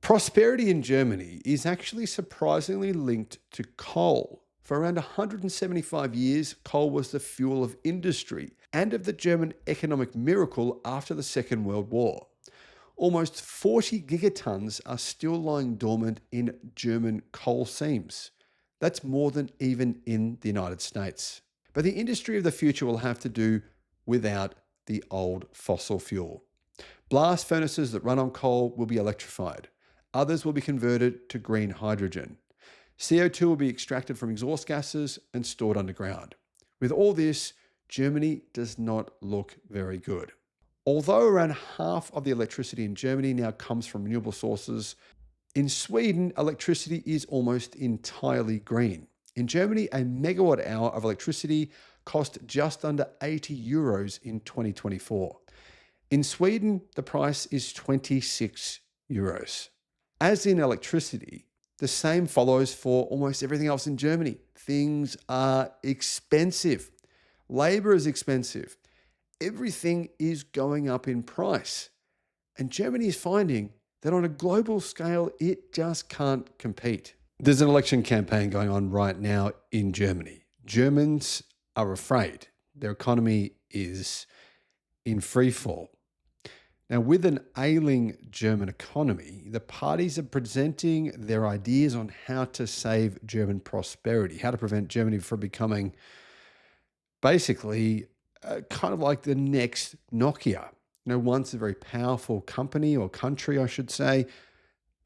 Prosperity in Germany is actually surprisingly linked to coal. For around 175 years, coal was the fuel of industry and of the German economic miracle after the Second World War. Almost 40 gigatons are still lying dormant in German coal seams. That's more than even in the United States. But the industry of the future will have to do without the old fossil fuel. Blast furnaces that run on coal will be electrified. Others will be converted to green hydrogen. CO2 will be extracted from exhaust gases and stored underground. With all this, Germany does not look very good. Although around half of the electricity in Germany now comes from renewable sources, in Sweden, electricity is almost entirely green. In Germany, a megawatt hour of electricity cost just under 80 euros in 2024. In Sweden, the price is 26 euros. As in electricity, the same follows for almost everything else in Germany. Things are expensive. Labor is expensive. Everything is going up in price. And Germany is finding that on a global scale, it just can't compete. There's an election campaign going on right now in Germany. Germans are afraid. Their economy is in free fall. Now, with an ailing German economy, the parties are presenting their ideas on how to save German prosperity, how to prevent Germany from becoming basically kind of like the next Nokia. Once a very powerful company or country, I should say,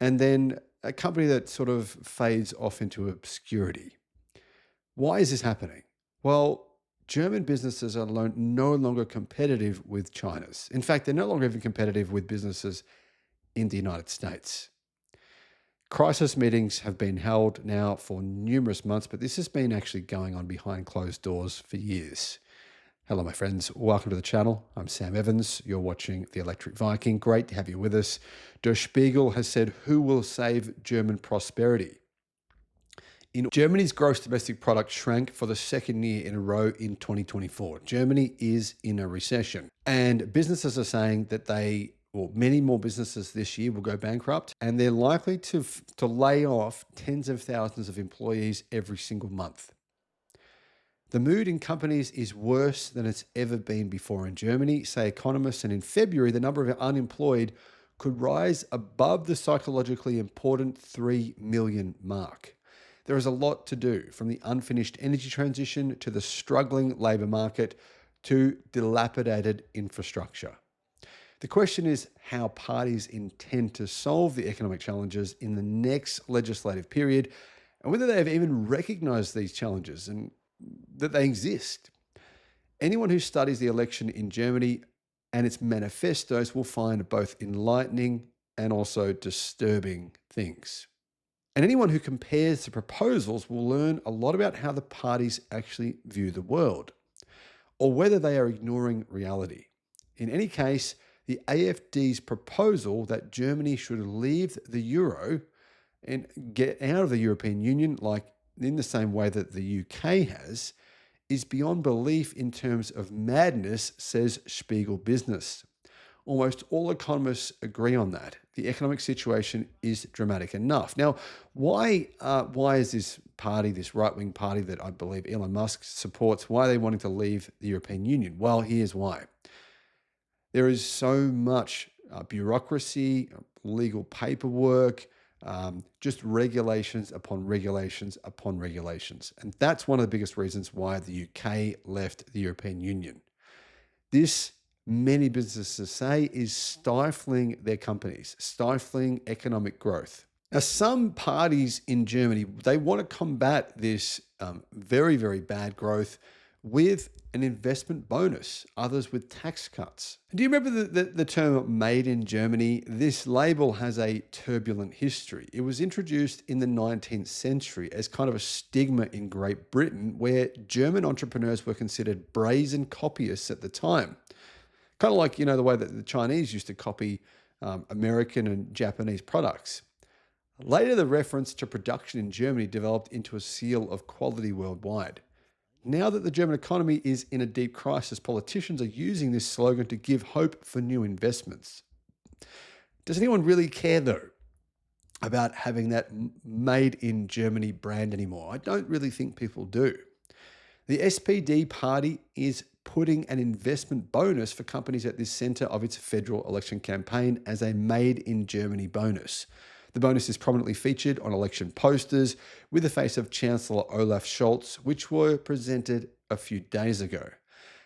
and then a company that sort of fades off into obscurity. Why is this happening? Well, German businesses are no longer competitive with China's. In fact, they're no longer even competitive with businesses in the United States. Crisis meetings have been held now for numerous months, but this has been actually going on behind closed doors for years. Hello, my friends. Welcome to the channel. I'm Sam Evans. You're watching The Electric Viking. Great to have you with us. Der Spiegel has said, who will save German prosperity? Germany's gross domestic product shrank for the second year in a row in 2024. Germany is in a recession, and businesses are saying that many more businesses this year will go bankrupt, and they're likely to lay off tens of thousands of employees every single month. The mood in companies is worse than it's ever been before in Germany, say economists, and in February, the number of unemployed could rise above the psychologically important 3 million mark. There is a lot to do, from the unfinished energy transition to the struggling labor market to dilapidated infrastructure. The question is how parties intend to solve the economic challenges in the next legislative period, and whether they have even recognized these challenges and that they exist. Anyone who studies the election in Germany and its manifestos will find both enlightening and also disturbing things. And anyone who compares the proposals will learn a lot about how the parties actually view the world, or whether they are ignoring reality. In any case, the AfD's proposal that Germany should leave the euro and get out of the European Union, like in the same way that the UK has, is beyond belief in terms of madness, says Spiegel Business. Almost all economists agree on that. The economic situation is dramatic enough. Now, why is this party, this right-wing party that I believe Elon Musk supports, why are they wanting to leave the European Union? Well, here's why. There is so much bureaucracy, legal paperwork, just regulations upon regulations upon regulations. And that's one of the biggest reasons why the UK left the European Union. This, many businesses say, is stifling their companies, stifling economic growth. Now, some parties in Germany, they want to combat this very, very bad growth with an investment bonus, others with tax cuts. Do you remember the term made in Germany? This label has a turbulent history. It was introduced in the 19th century as kind of a stigma in Great Britain, where German entrepreneurs were considered brazen copyists at the time. Kind of like, the way that the Chinese used to copy American and Japanese products. Later, the reference to production in Germany developed into a seal of quality worldwide. Now that the German economy is in a deep crisis, politicians are using this slogan to give hope for new investments. Does anyone really care, though? about having that made in Germany brand anymore. I don't really think people do. The SPD party is putting an investment bonus for companies at the center of its federal election campaign as a made in Germany bonus. The bonus is prominently featured on election posters with the face of Chancellor Olaf Scholz, which were presented a few days ago.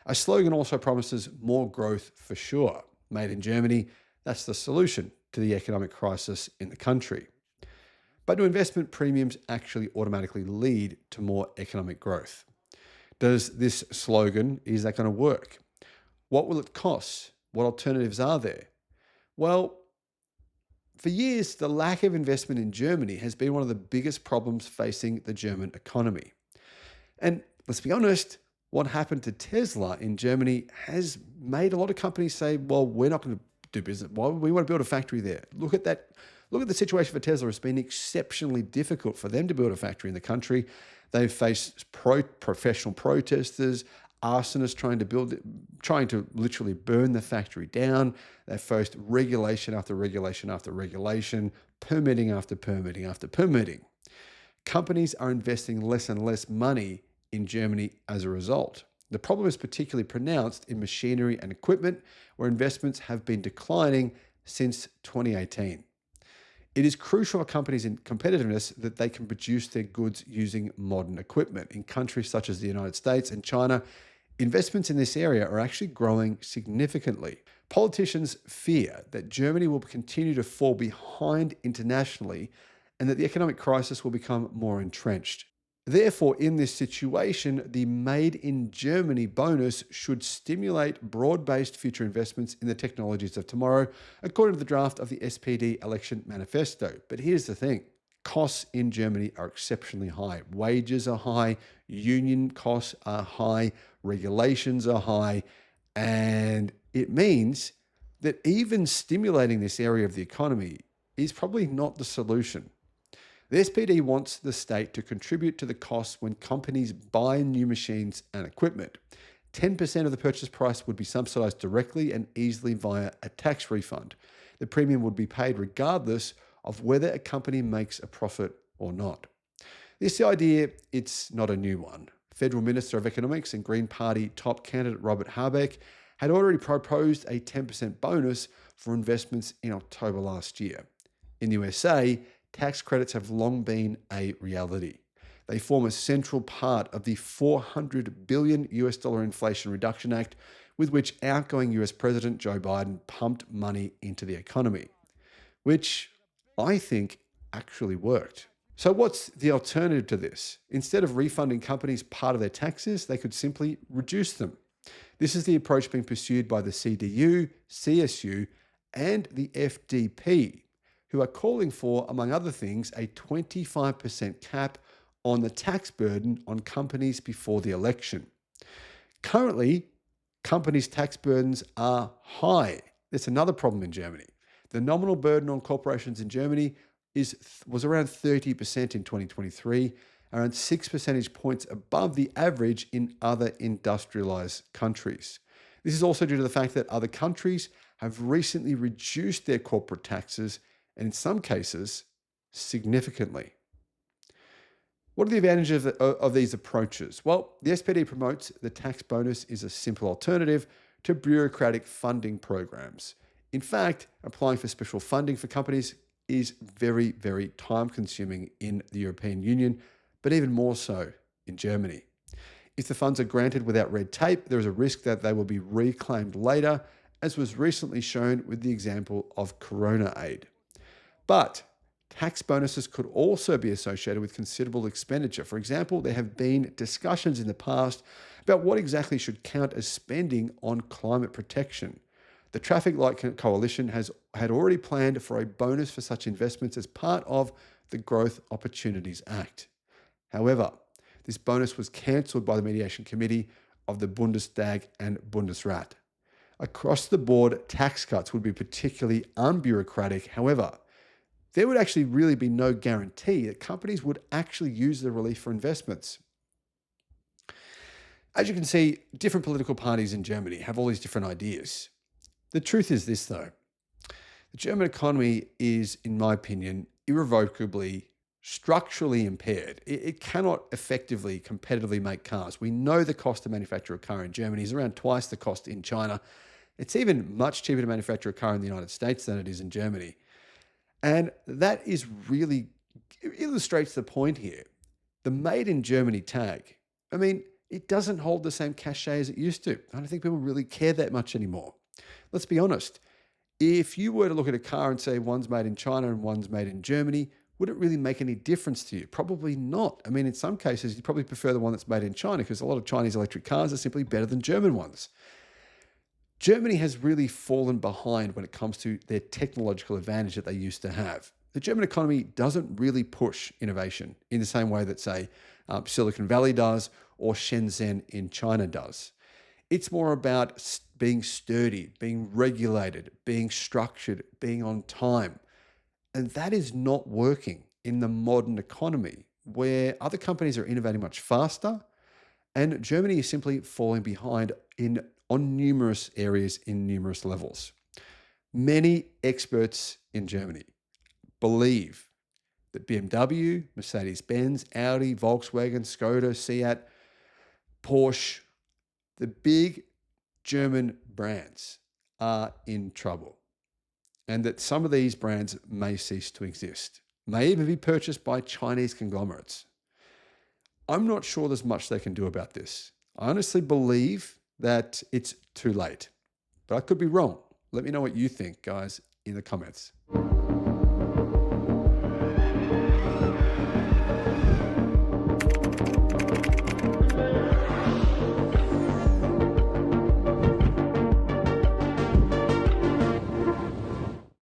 A slogan also promises more growth for sure. Made in Germany, that's the solution to the economic crisis in the country. But do investment premiums actually automatically lead to more economic growth? Does this slogan, is that going to work? What will it cost? What alternatives are there? Well, for years, the lack of investment in Germany has been one of the biggest problems facing the German economy. And let's be honest, what happened to Tesla in Germany has made a lot of companies say, well, we're not going to do business. Why we want to build a factory there? Look at that. Look at the situation for Tesla. It's been exceptionally difficult for them to build a factory in the country. They've faced professional protesters, arsonists trying to literally burn the factory down. They've faced regulation after regulation after regulation, permitting after permitting after permitting. Companies are investing less and less money in Germany as a result. The problem is particularly pronounced in machinery and equipment, where investments have been declining since 2018. It is crucial for companies in competitiveness that they can produce their goods using modern equipment. In countries such as the United States and China, investments in this area are actually growing significantly. Politicians fear that Germany will continue to fall behind internationally and that the economic crisis will become more entrenched. Therefore, in this situation, the Made in Germany bonus should stimulate broad-based future investments in the technologies of tomorrow, according to the draft of the SPD election manifesto. But here's the thing. Costs in Germany are exceptionally high. Wages are high, union costs are high, regulations are high, and it means that even stimulating this area of the economy is probably not the solution. The SPD wants the state to contribute to the costs when companies buy new machines and equipment. 10% of the purchase price would be subsidized directly and easily via a tax refund. The premium would be paid regardless of whether a company makes a profit or not. This idea, it's not a new one. Federal Minister of Economics and Green Party top candidate Robert Habeck had already proposed a 10% bonus for investments in October last year. In the USA, tax credits have long been a reality. They form a central part of the $400 billion Inflation Reduction Act, with which outgoing US President Joe Biden pumped money into the economy, which I think actually worked. So what's the alternative to this? Instead of refunding companies part of their taxes, they could simply reduce them. This is the approach being pursued by the CDU, CSU, and the FDP, who are calling for, among other things, a 25% cap on the tax burden on companies before the election. Currently, companies' tax burdens are high. That's another problem in Germany. The nominal burden on corporations in Germany was around 30% in 2023, around 6 percentage points above the average in other industrialized countries. This is also due to the fact that other countries have recently reduced their corporate taxes, and in some cases, significantly. What are the advantages of these approaches? Well, the SPD promotes the tax bonus is a simple alternative to bureaucratic funding programs. In fact, applying for special funding for companies is very, very time-consuming in the European Union, but even more so in Germany. If the funds are granted without red tape, there is a risk that they will be reclaimed later, as was recently shown with the example of Corona aid. But tax bonuses could also be associated with considerable expenditure. For example, there have been discussions in the past about what exactly should count as spending on climate protection. The Traffic Light Coalition had already planned for a bonus for such investments as part of the Growth Opportunities Act. However, this bonus was cancelled by the Mediation Committee of the Bundestag and Bundesrat. Across the board, tax cuts would be particularly unbureaucratic. However, there would actually really be no guarantee that companies would actually use the relief for investments. As you can see, different political parties in Germany have all these different ideas. The truth is this, though. The German economy is, in my opinion, irrevocably, structurally impaired. It cannot effectively, competitively make cars. We know the cost to manufacture a car in Germany is around twice the cost in China. It's even much cheaper to manufacture a car in the United States than it is in Germany. And that is really illustrates the point here. The made in Germany tag, I mean, it doesn't hold the same cachet as it used to. I don't think people really care that much anymore. Let's be honest. If you were to look at a car and say one's made in China and one's made in Germany, would it really make any difference to you? Probably not. I mean, in some cases, you probably prefer the one that's made in China because a lot of Chinese electric cars are simply better than German ones. Germany has really fallen behind when it comes to their technological advantage that they used to have. The German economy doesn't really push innovation in the same way that, say, Silicon Valley does or Shenzhen in China does. It's more about being sturdy, being regulated, being structured, being on time. And that is not working in the modern economy where other companies are innovating much faster and Germany is simply falling behind on numerous areas in numerous levels. Many experts in Germany believe that BMW, Mercedes-Benz, Audi, Volkswagen, Skoda, Seat, Porsche, the big German brands are in trouble. And that some of these brands may cease to exist, may even be purchased by Chinese conglomerates. I'm not sure there's much they can do about this. I honestly believe that it's too late, but I could be wrong. Let me know what you think, guys, in the comments.